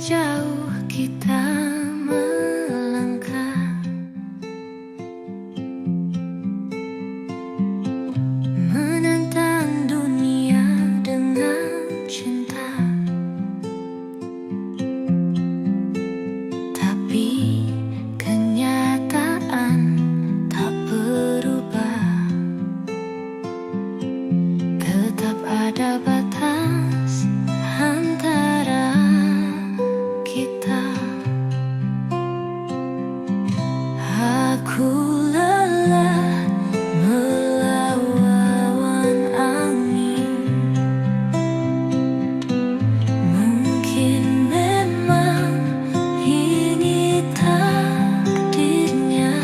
jauh kita melangkah, menantang dunia dengan cinta. Tapi kenyataan tak berubah, tetap ada batas antara kita. Aku lelah melawan angin. Mungkin memang ini takdirnya.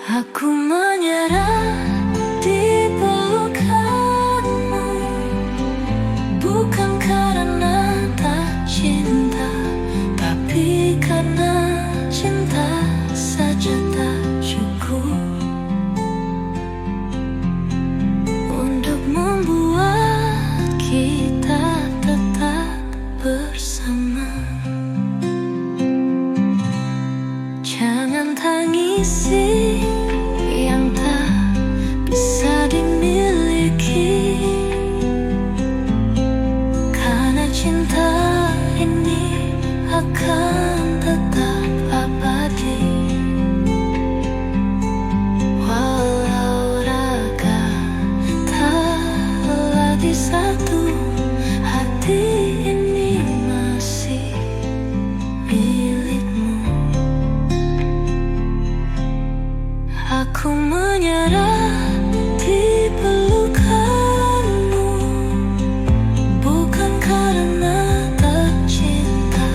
Aku menyerah di pelukanmu, bukan karena tak cinta, tapi karena cinta saja tak cukup untuk membuat kita tetap bersama. Jangan tangisi yang tak bisa dimiliki, karena cinta ini akan tetap abadi. Walau raga tak lagi satu, hati ini masih milikmu. Aku menyerah di pelukanmu, bukan karena tak cinta,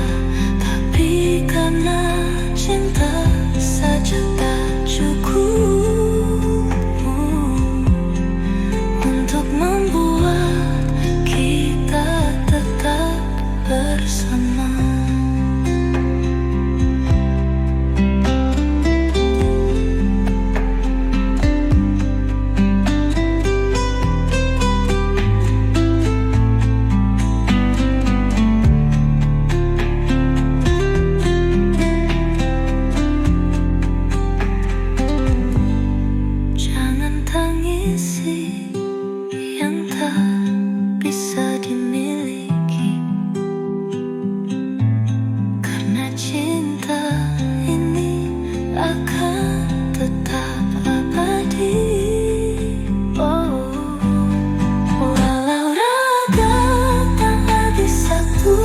tapi karena cinta saja tak cukup untuk membuat kita tetap bersama. Jangan tangisi yang tak bisa dimiliki, karena cinta ini akan tetap abadi. Oh, walau raga tak lagi satu,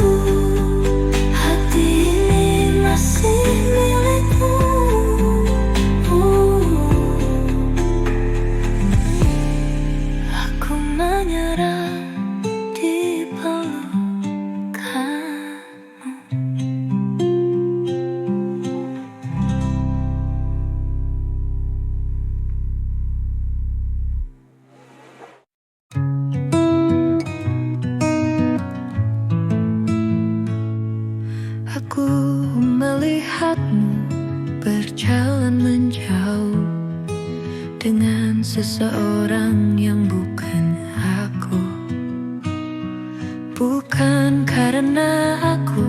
hati ini masih milikmu. Aku menyerah di pelukanmu. Aku melihatmu berjalan menjauh dengan seseorang yang bukan aku. Bukan karena aku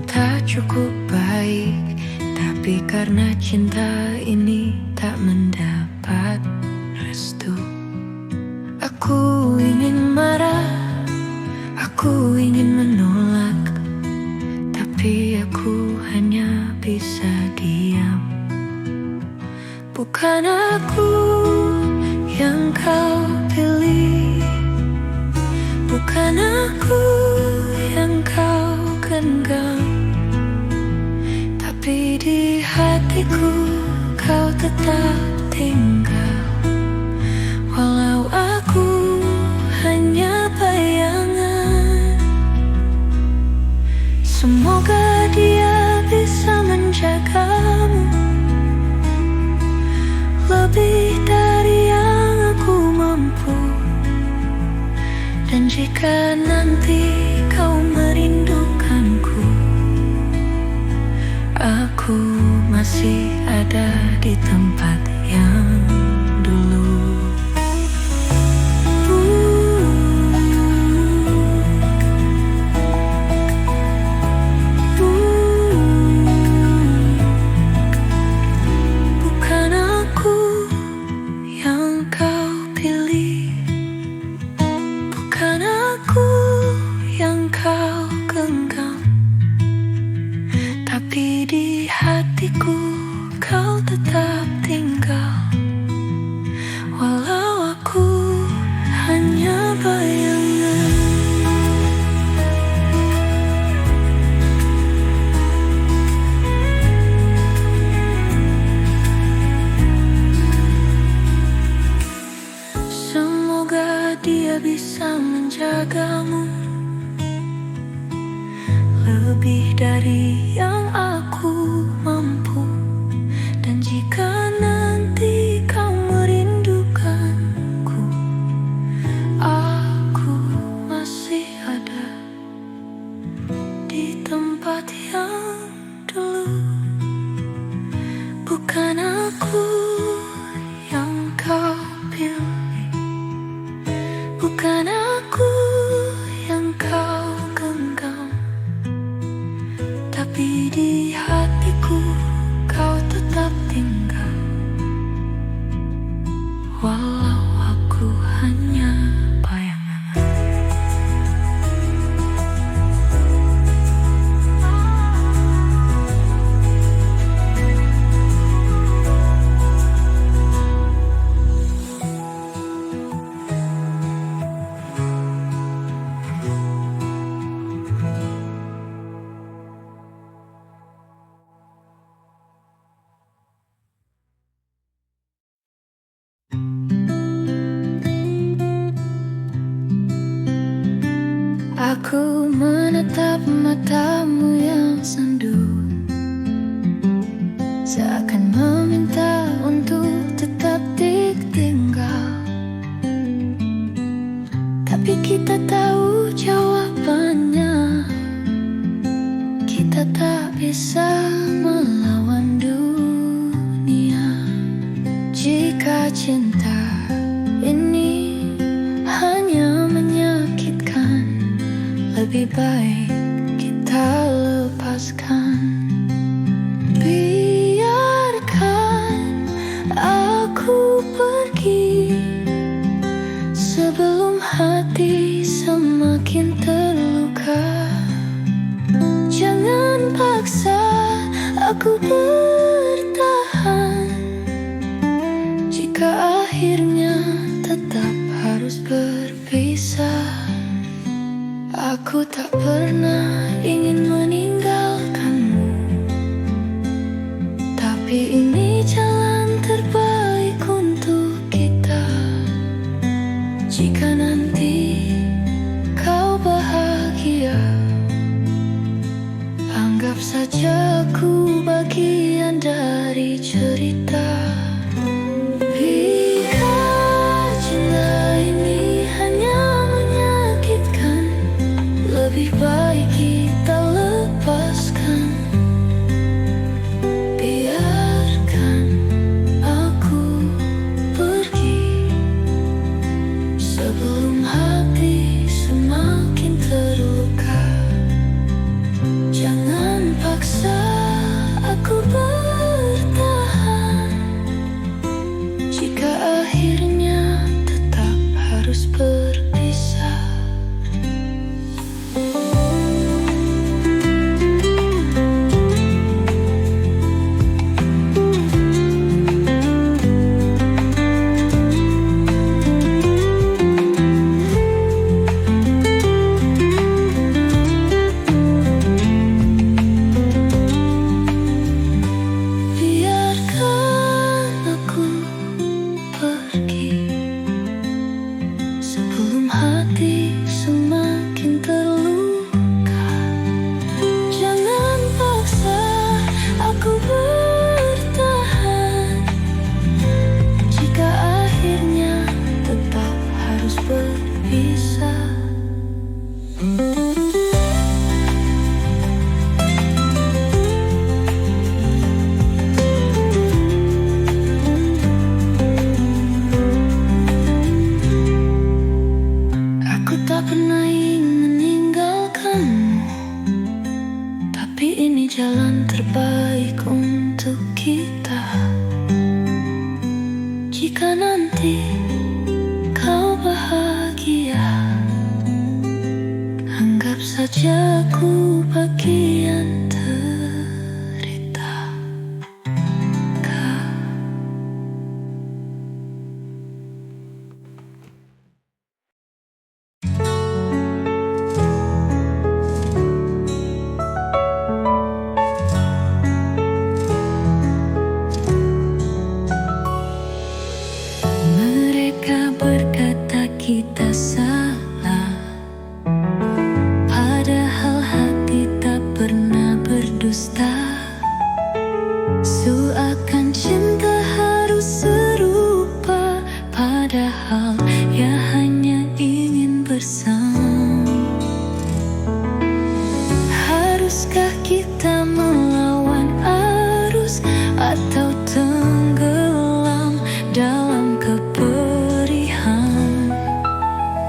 tak cukup baik, tapi karena cinta ini tak mendapat restu. Aku ingin marah, aku ingin menolak, tapi aku hanya bisa diam. Bukan aku yang kau pilih, bukan aku yang kau genggam, tapi di hatiku kau tetap tinggal. Walau aku hanya bayangan, semoga dia bisa menjagamu lebih dari yang aku mampu. Dan jika nanti kau merindukanku, aku masih ada di tempat yang dulu. bisa menjagamu lebih dari yang aku mampu. Dan jika nanti kau merindukanku, aku masih ada di tempat yang dulu. Bukan aku yang kau pilih, bukan aku yang kau genggam, tapi di hatiku kau tetap tinggal. Walau aku hanya bayangan. Aku menatap matamu yang sendu, seakan meminta untuk tetap ditinggal. Tapi kita tahu jawabannya, kita tak bisa melawan dunia. Jika cinta ini hanya menyakitkan, lebih baik kita lepaskan. Biarkan aku pergi sebelum hati semakin terluka. Jangan paksa aku bertahan jika akhirnya tetap harus berpisah. Aku tak pernah ingin meninggalkanmu, tapi ini jalan terbaik untuk kita. Jika nanti kau bahagia, anggap saja aku bagian dari cerita. Biar cinta ini hanya menyakitkan, lebih baik kita lepaskan. Biarkan aku pergi sebelum hati semakin terluka. Jangan paksa aku bertahan jika akhirnya tetap harus berpisah. Jalan terbaik untuk kita. Jika nanti kau bahagia, anggap saja aku bagian cerita. Kita berkata kita sama. dalam keperihan.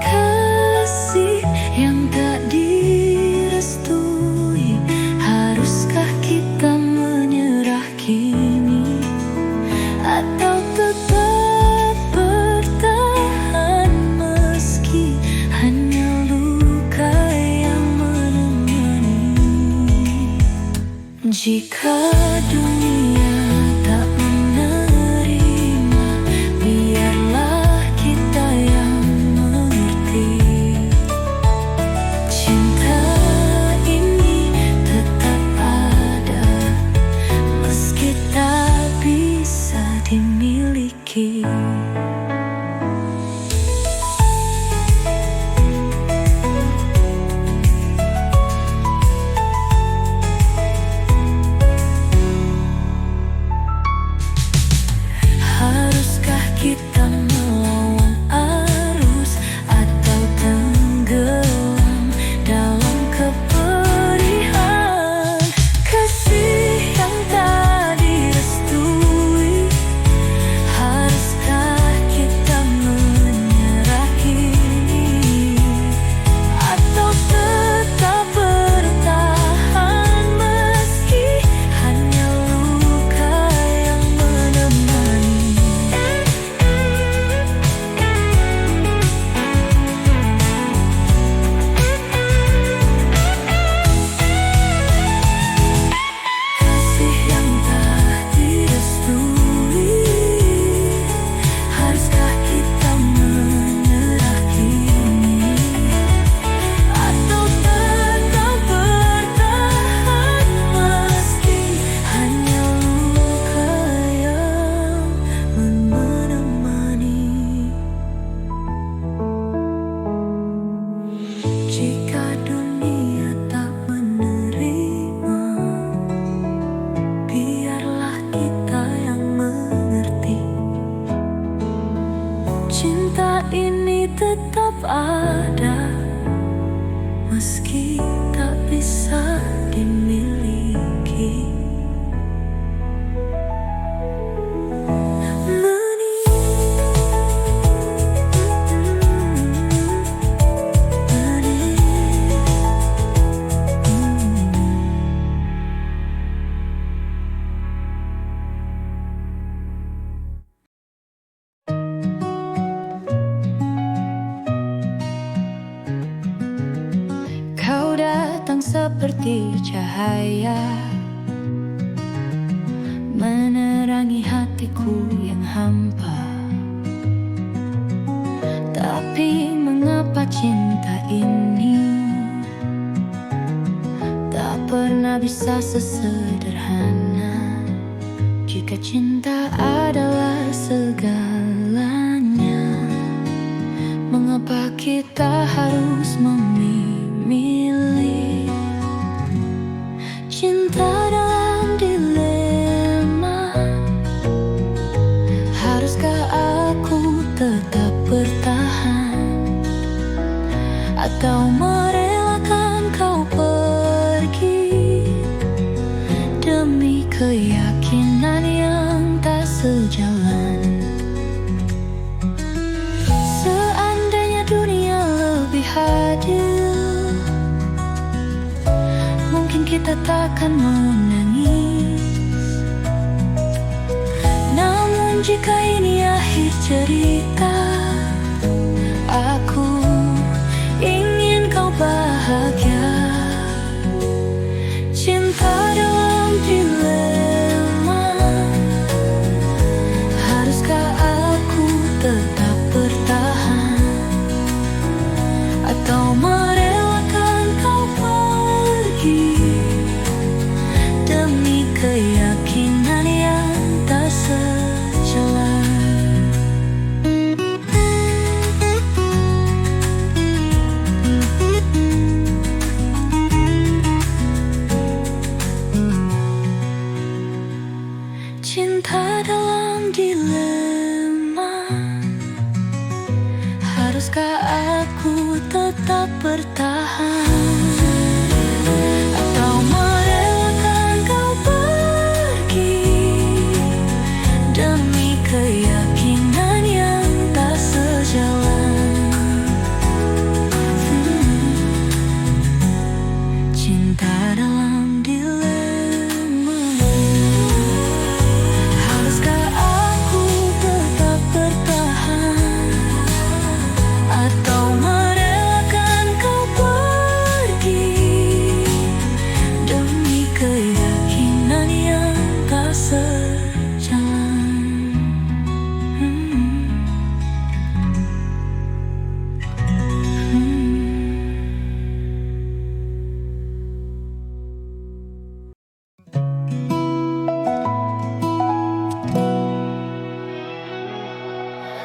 Kasih yang tak direstui, haruskah kita menyerah kini, atau tetap bertahan meski hanya luka yang menemani? Jika dunia tak menerima, biarlah kita yang mengerti. Cinta ini tetap ada meski tak bisa dimiliki. Haruskah kita melawan arus atau tenggelam dalam keperihan? Kasih yang tak direstui, haruskah kita menyerah kini, atau tetap bertahan meski hanya luka yang menemani? Kasih yang tak direstui, haruskah kita menyerah kini, atau tetap bertahan meski hanya luka yang menemani? Jika dunia tak menerima, biarlah kita yang mengerti. Cinta ini tetap ada meski tak bisa dimiliki. Kau datang seperti cahaya, menerangi hatiku yang hampa. Tapi mengapa cinta ini tak pernah bisa sesederhana? Jika cinta adalah segalanya, mengapa kita harus memilih? Cinta dalam dilema, haruskah aku tetap bertahan, atau merelakan kau pergi demi keyakinan yang tak sejalan? Seandainya dunia lebih adil, mungkin kita takkan menangis. Namun jika ini akhir cerita, aku ingin kau bahagia. Cinta dalam dilema, haruskah aku tetap bertahan, atau merelakan kau pergi demi keyakinan yang tak sejalan? Cinta dalam dilema, haruskah aku tetap bertahan, atau merelakan kau pergi demi keyakinan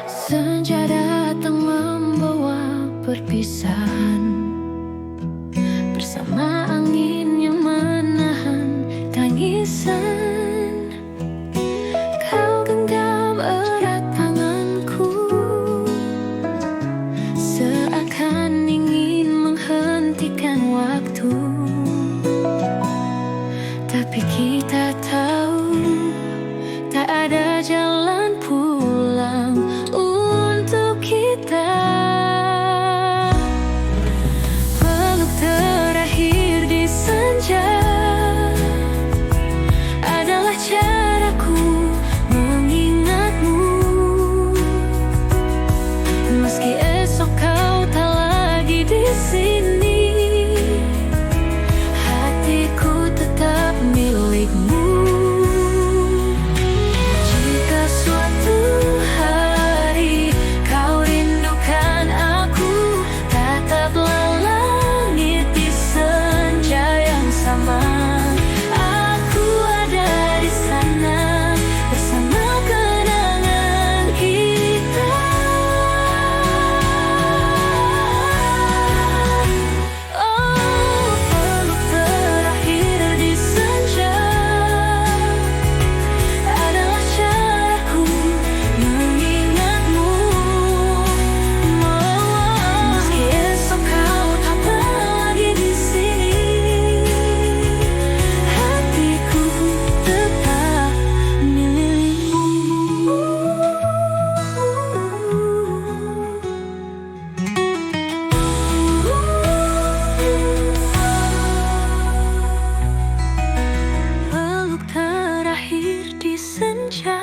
Senja datang membawa perpisahan, bersama angin yang menahan tangisan. Kau genggam erat tanganku, seakan ingin menghentikan waktu. Tapi kita tahu tak ada jalan pulang untuk kita. Peluk terakhir di senja adalah caraku mengingatmu. Meski esok kau tak lagi di sini, hatiku tetap milikmu. Jika suatu hari kau rindukan aku, tataplah langit di senja yang sama. Aku ada di sana bersama kenangan kita. Oh, peluk terakhir di senja adalah caraku mengingatmu. Meski esok kau tak lagi di sini, hatiku tetap milikmu. Peluk terakhir di senja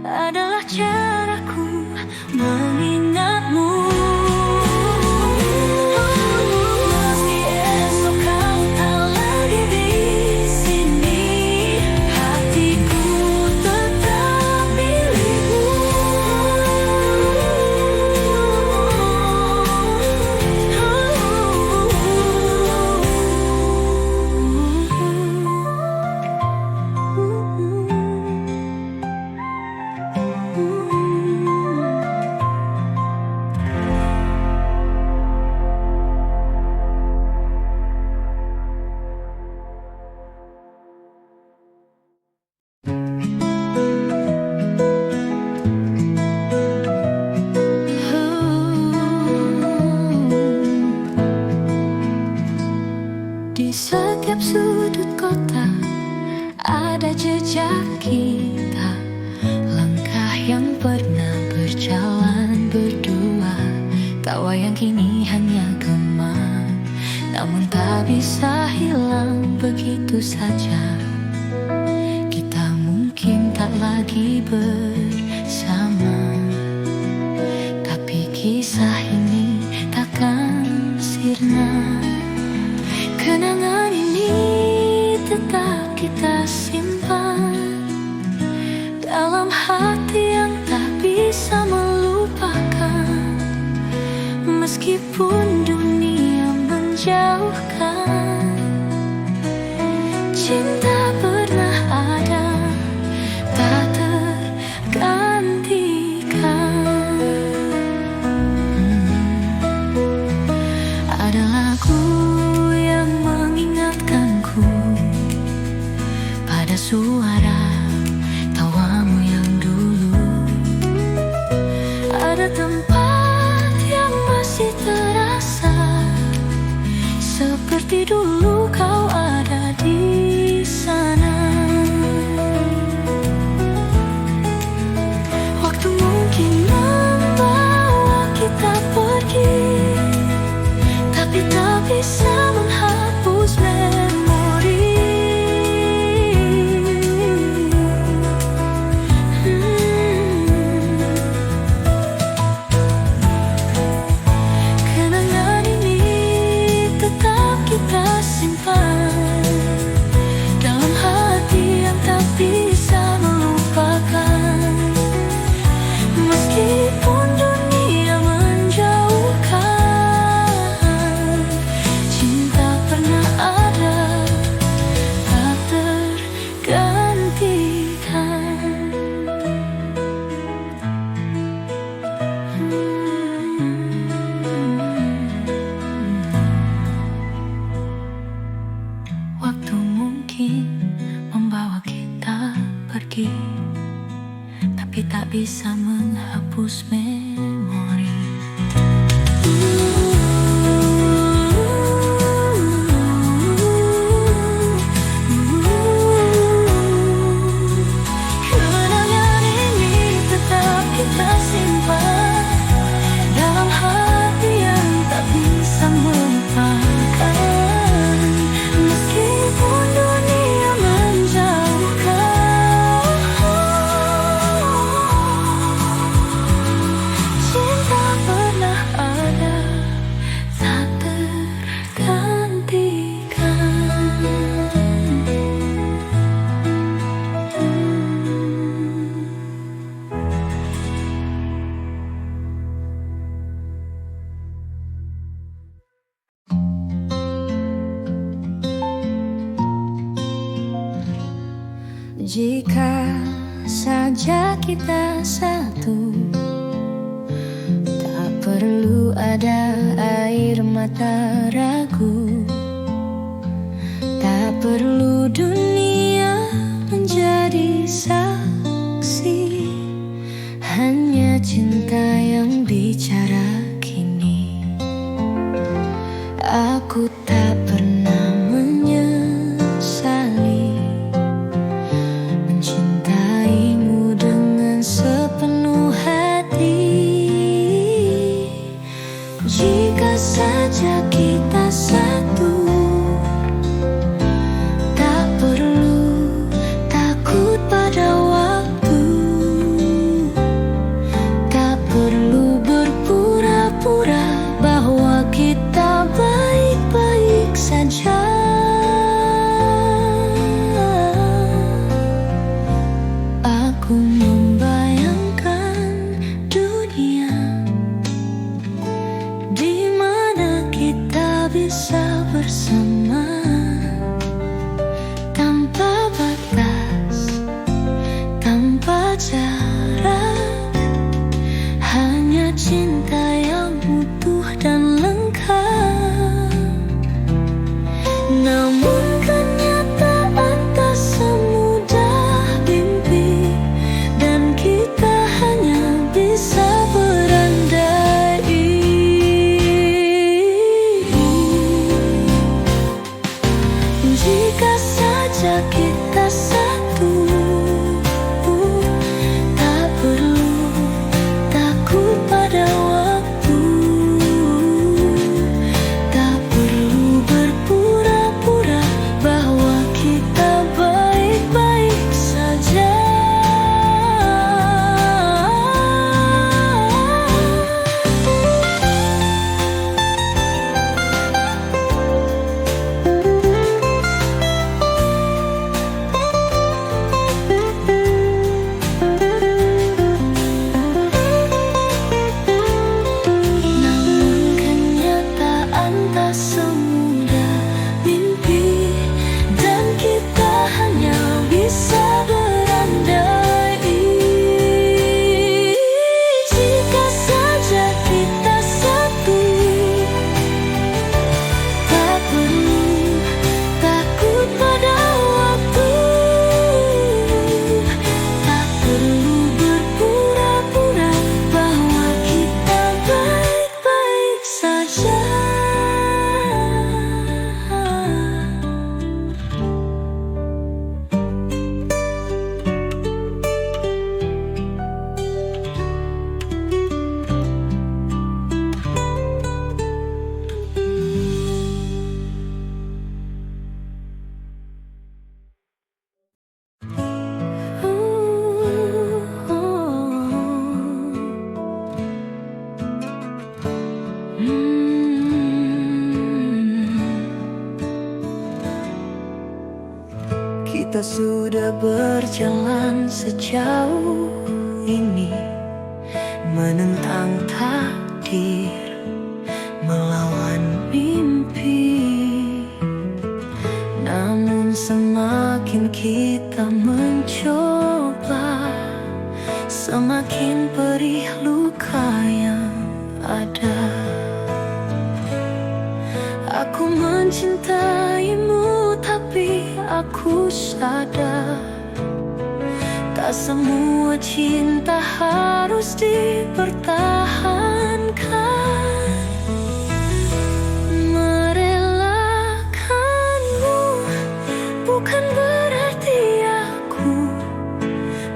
adalah caraku mengingatmu. Meski esok kau tak lagi di sini, hatiku tetap milikmu. Di setiap sudut kota ada jejak kita, langkah yang pernah berjalan berdua. Tawa yang kini hanya gema, namun tak bisa hilang begitu saja. Kita mungkin tak lagi bersama, tapi kisah ini takkan sirna. Kenangan ini tetap kita simpan dalam hati yang tak bisa melupakan. Meskipun dunia menjauhkan, cinta pernah ada, tak tergantikan. Ada lagu yang mengingatkanku pada suara tawamu yang dulu. Ada tempat yang masih terasa seperti dulu kau ada di sana. Waktu mungkin membawa kita pergi, tapi tak bisa menghapus memori. Kenangan ini tetap kita simpan tapi tak bisa menghapus memori. Kenangan ini tetap kita simpan dalam hati yang tak bisa melupakan, meskipun dunia menjauhkan. Cinta pernah ada, tak tergantikan. Jika saja kita satu, tak perlu ada air mata ragu, tak perlu dunia menjadi saksi, hanya cinta yang bicara kini. Aku tak pernah menyesali mencintaimu dengan sepenuh hati. Jika saja kita satu, tak perlu takut pada waktu, tak perlu berpura-pura bahwa kita baik-baik saja. Aku membayangkan dunia di mana kita bisa bersama tanpa batas, tanpa jarak, hanya cinta yang utuh dan lengkap. Namun kenyataan tak semudah mimpi, dan kita hanya bisa berandai. Jika saja kita satu, tak perlu takut pada waktu, tak perlu berpura-pura bahwa kita baik-baik saja. Namun kenyataan tak semudah mimpi, dan kita hanya bisa berandai. Jika saja kita satu, tak perlu takut pada waktu, tak perlu berpura-pura bahwa kita baik-baik saja. Kita sudah berjalan sejauh ini, menentang takdir, melawan mimpi. Namun semakin kita mencoba, semakin perih luka yang ada. Aku mencintaimu, tapi aku sadar Tak semua cinta harus dipertahankan. Merelakanmu bukan berarti aku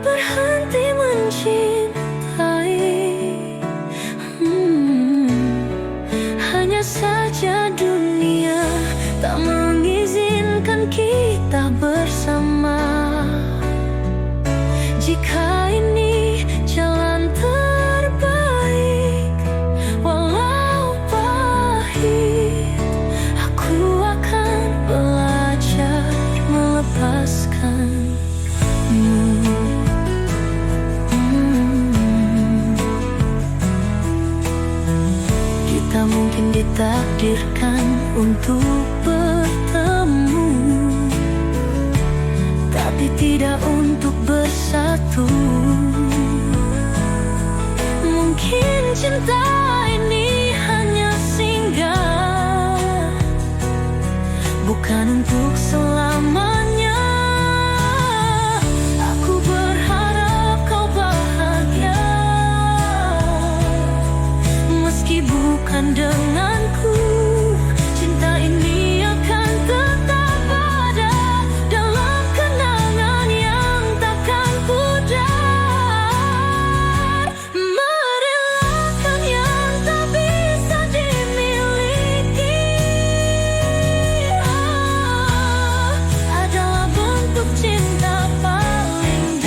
berhenti mencintai. Hanya saja dunia tak mengizinkan kita bersama. Jika ini jalan terbaik, walau pahit, aku akan belajar melepaskanmu. Kita mungkin ditakdirkan untuk bertemu, tapi tidak untuk bersatu. Mungkin cinta ini hanya singgah, bukan untuk selamanya. Aku berharap kau bahagia, meski bukan denganku. Cinta ini akan tetap ada dalam kenangan yang takkan pudar. Merelakan yang tak bisa dimiliki adalah bentuk cinta paling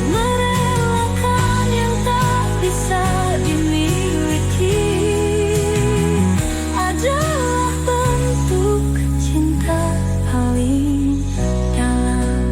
merelakan yang tak bisa dimiliki adalah bentuk cinta paling dalam.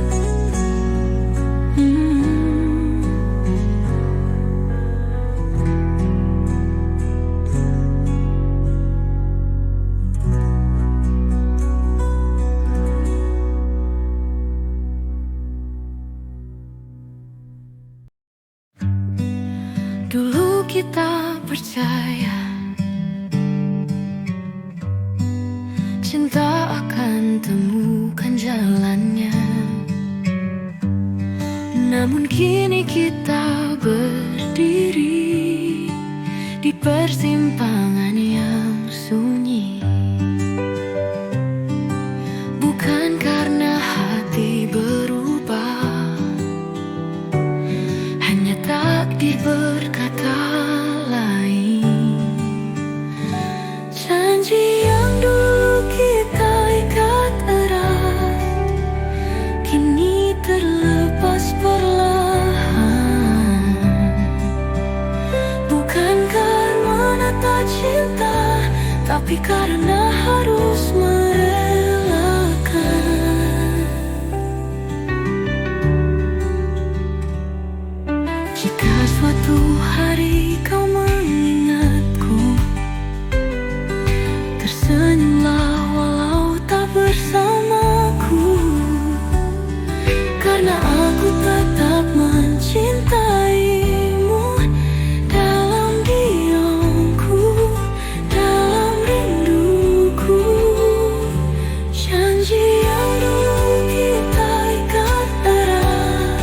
Dulu kita percaya cinta akan temukan jalannya, namun kini kita berdiri di persimpangan yang sunyi. Bukan karena hati berubah, hanya takdir berkata lain. Janji yang dulu kita ikat erat kini terlepas perlahan. Bukan karena tak cinta, tapi karena harus merelakan. Jika suatu hari kau mengingatku, tersenyumlah walau tak bersamaku, karena aku tetap mencintaimu dalam diamku, dalam rinduku. Janji yang dulu kita ikat erat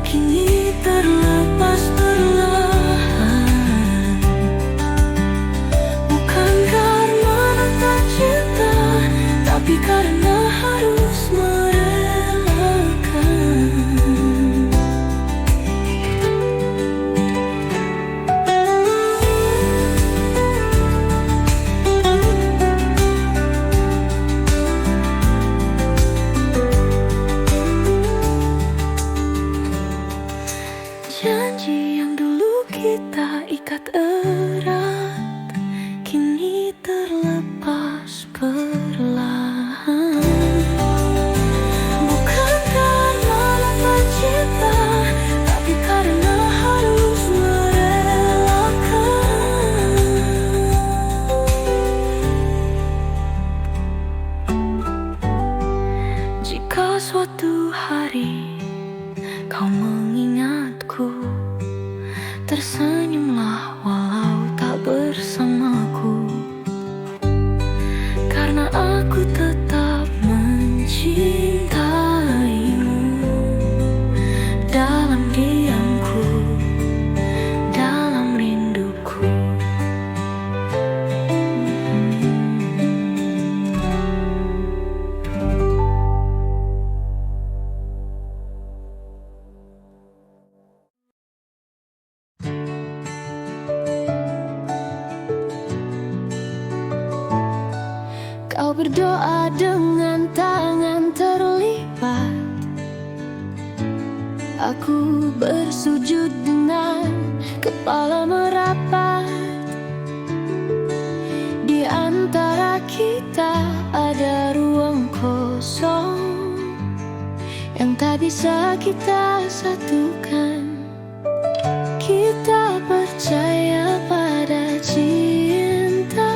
kini terlepas perlahan. Bukan karena tak cinta, tapi karena harus merelakan. Janji yang dulu kita ikat erat kini terlepas perlahan. Bukan karena tak cinta, tapi karena harus merelakan. Jika suatu hari kau mengingat Tersenyumlah walau tak bersamaku, karena aku tetap mencintaimu. Dalam diamku, dalam rinduku. Kau berdoa dengan tangan terlipat, aku bersujud dengan kepala merapat. Di antara kita ada ruang kosong yang tak bisa kita satukan. Kita percaya pada cinta,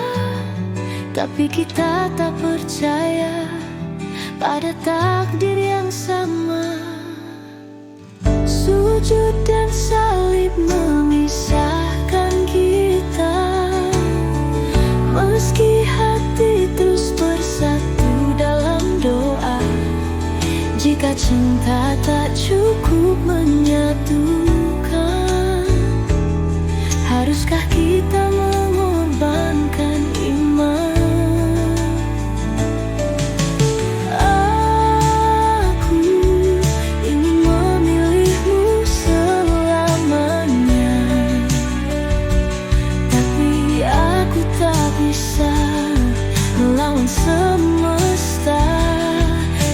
tapi kita tak percaya pada takdir yang sama. Sujud dan salib memisahkan kita, meski hati terus bersatu dalam doa. Jika cinta tak cukup menyatukan, haruskah kita mengorbankan iman? Semesta,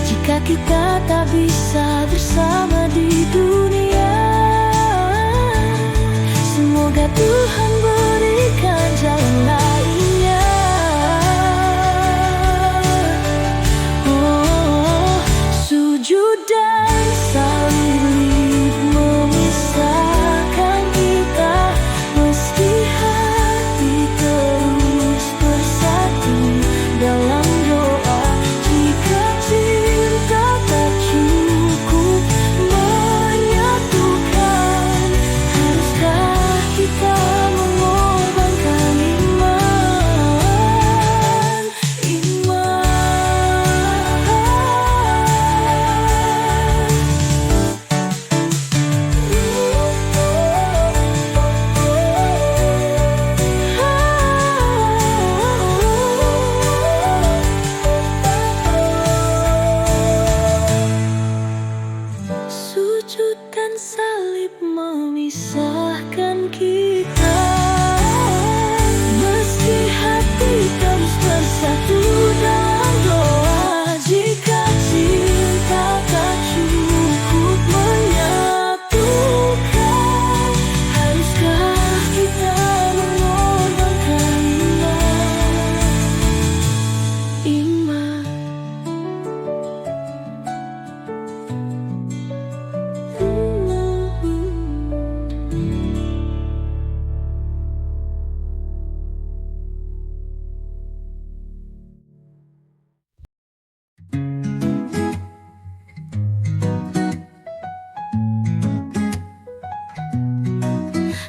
jika kita tak bisa bersama di dunia, semoga Tuhan berikan jalan lainnya. Oh, sujud dan salib memisahkan kita, meski hati terus bersatu dalam doa. Jika cinta tak cukup menyatukan, haruskah kita mengorbankan iman? Sujud dan salib memisahkan kita, meski hati terus bersatu dalam doa. Jika cinta tak cukup menyatukan, haruskah kita mengorbankan iman?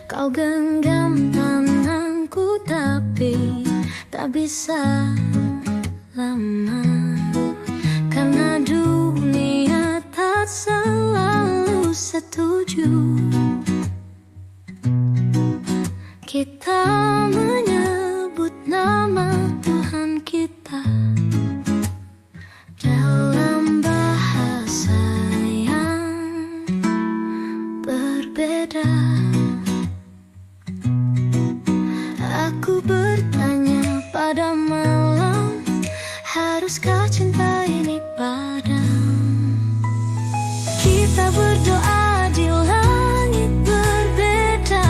Kau genggam tanganku tapi tak bisa lama, karena dunia tak selalu setuju. Kita menyebut nama Tuhan kita dalam bahasa yang berbeda. Aku bertanya pada malam, haruskah cinta ini padam? Kita berdoa di langit berbeda,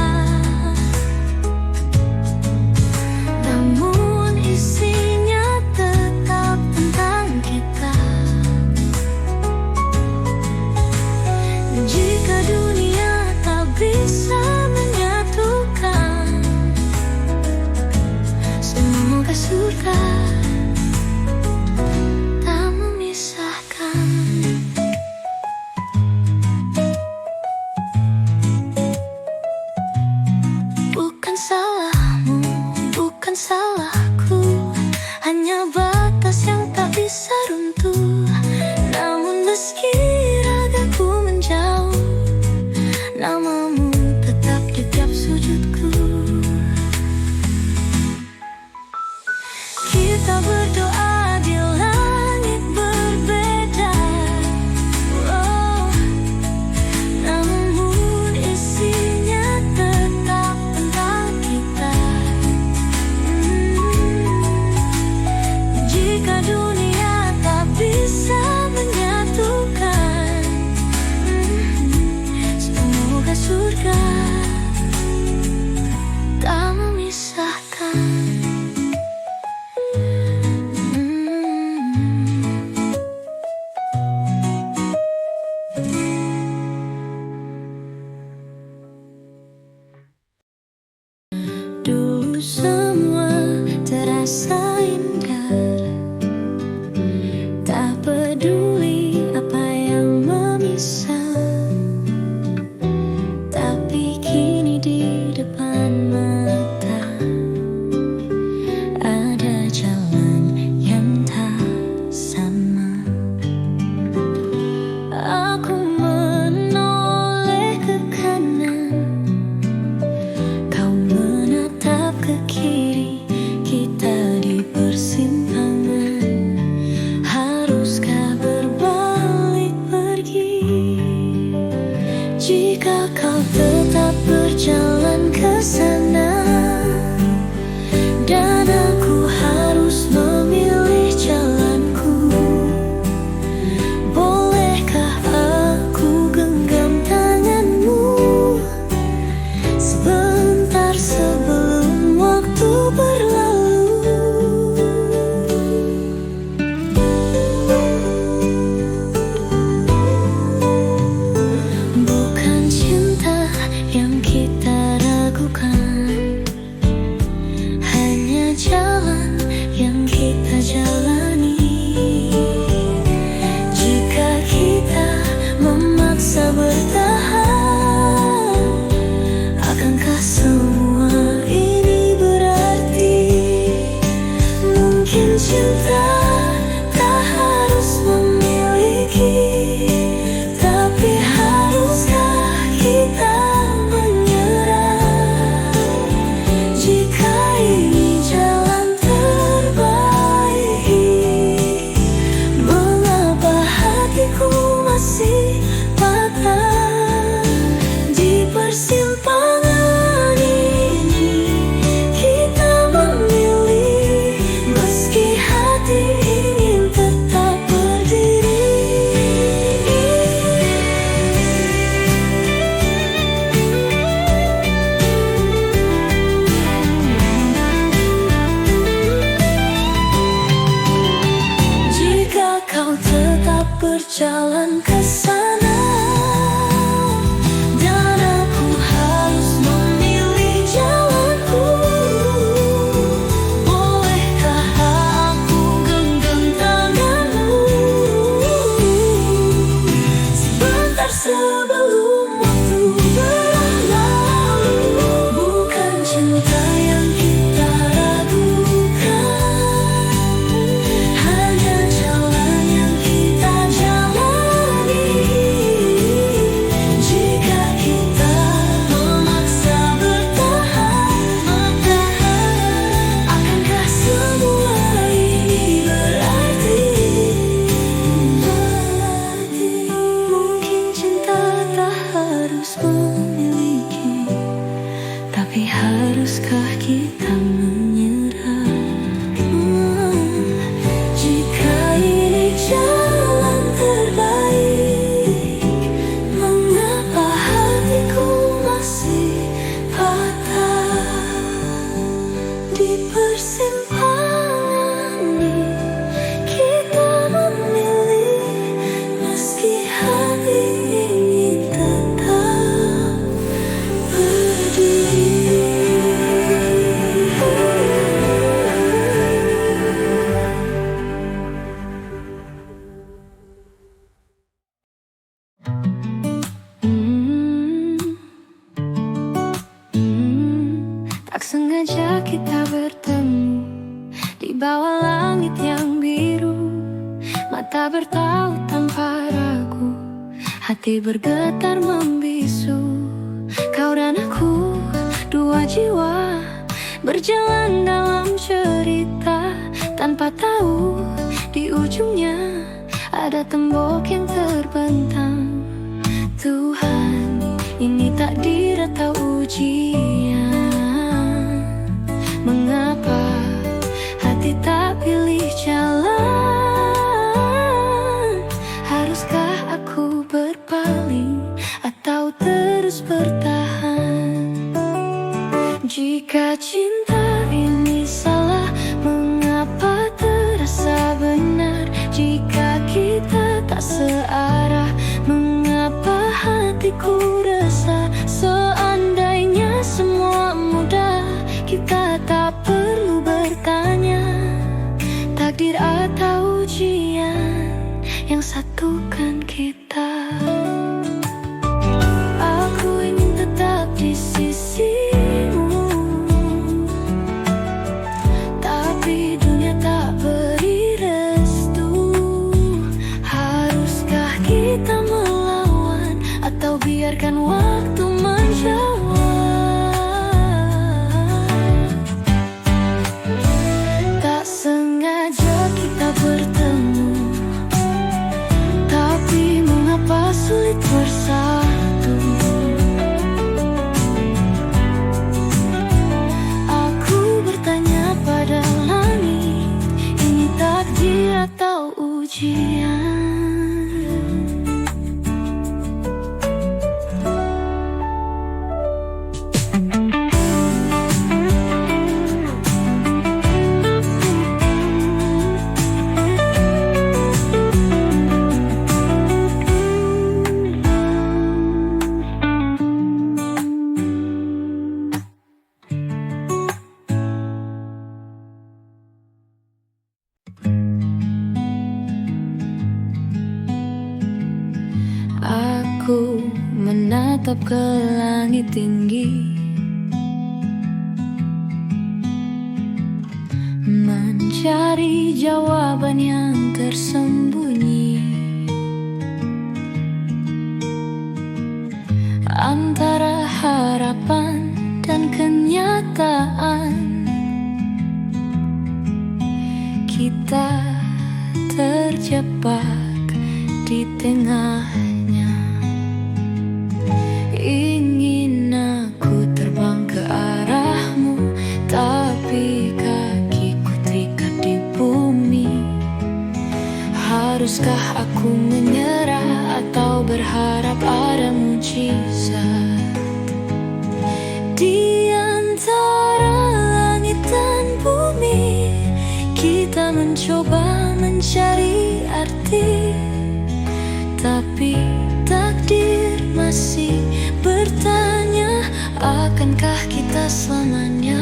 namun isinya tetap tentang kita. Jika dunia tak bisa menyatukan, semoga surga tak Bukan salahmu, bukan salahku, hanya batas yang tak bisa runtuh. Namun meski ragaku menjauh, namamu tetap di tiap sujudku. Kita berdoa di langit berbeda, oh, namun isinya tetap tentang kita. Jika dunia tak bisa menyatukan, semoga surga tak memisahkan. Dulu semua terasa indah, tak peduli apa yang memisah. Tapi kini di depan mata ada jalan yang tak sama. Aku menoleh ke kanan, kau menatap ke kiri. Kita di persimpangan, haruskah berbalik pergi? Jika kau tetap berjalan ke sana dan aku harus memilih jalanku, bolehkah aku genggam tanganmu sebentar sebelum waktu berlalu? Bukan cinta yang kita ragukan, hanya jalan yang kita jalani. Jika kita memaksa bertahan, akankah semua ini berarti? Mungkin cinta tak harus memiliki, tapi haruskah kita menyerah? Jika ini jalan terbaik, mengapa hatiku masih patah? Di persimpangan ini kita memilih, meski hati ingin tetap berdiri. Jika kau tetap berjalan ke sana dan aku harus memilih jalanku, bolehkah aku genggam tanganmu sebentar sebelum waktu berlalu? Bukan cinta yang kita ragukan, hanya jalan yang kita jalani. Jika kita memaksa bertahan, akankah semua ini berarti? Mungkin cinta tak harus memiliki, tapi haruskah kita menyerah? Jika ini jalan terbaik, mengapa hatiku masih patah? Di persimpangan ini kita memilih, meski hati ingin tetap berdiri. kita bertemu di bawah langit yang biru. Mata bertaut tanpa ragu, hati bergetar membisu. Kau dan aku, dua jiwa berjalan dalam cerita, tanpa tahu di ujungnya ada tembok yang terbentang. Tuhan, ini takdir atau ujian? Mengapa hati tak pilih jalan? Haruskah aku berpaling atau terus bertahan? Jika cinta ini salah, mengapa terasa benar? Jika kita tak searah, mengapa hatiku resah? Seandainya semua mudah, kita tak perlu bertanya. Takdir atau ujian yang satukan kita. Aku ingin tetap di sisimu, tapi dunia tak beri restu. Haruskah kita melawan atau biarkan waktu menjawab? Tak sengaja kita bertemu, tapi mengapa sulit bersatu? Aku bertanya pada langit, ini takdir atau ujian? Aku menatap ke langit tinggi, mencari jawaban yang tersembunyi antara harapan dan kenyataan. Kita terjebak di tengahnya. Ingin aku terbang ke arahmu, tapi kakiku terikat di bumi. Haruskah aku menyerah atau berharap ada mujizat? Di antara langit dan bumi, kita mencoba mencari arti, tapi takdir masih bertanya, akankah kita selamanya?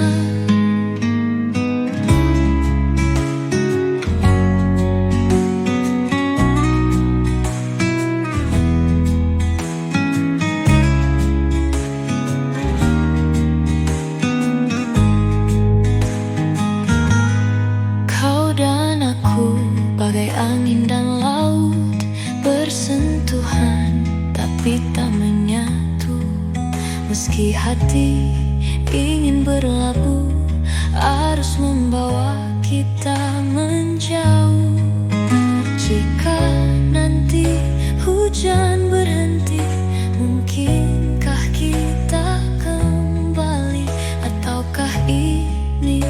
Kau dan aku bagai angin dan laut, bersentuhan tapi tak menyatu. Meski hati ingin berlabuh, arus membawa kita menjauh. Jika nanti hujan berhenti, mungkinkah kita kembali? Ataukah ini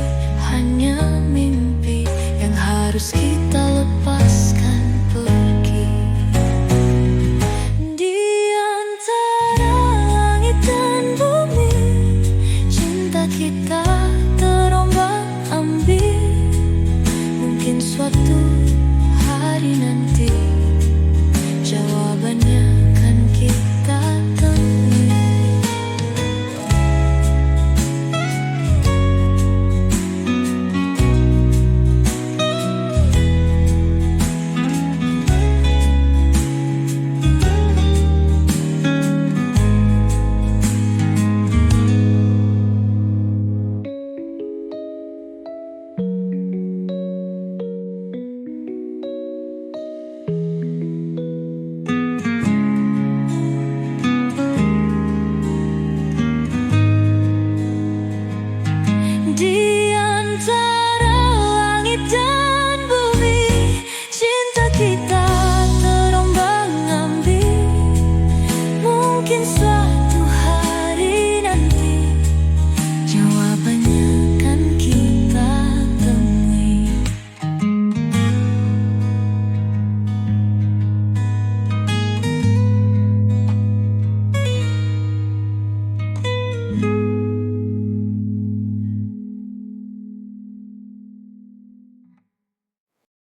hanya mimpi yang harus kita lepaskan pergi? Di antara langit dan bumi, cinta kita terombang ambing. Mungkin suatu hari nanti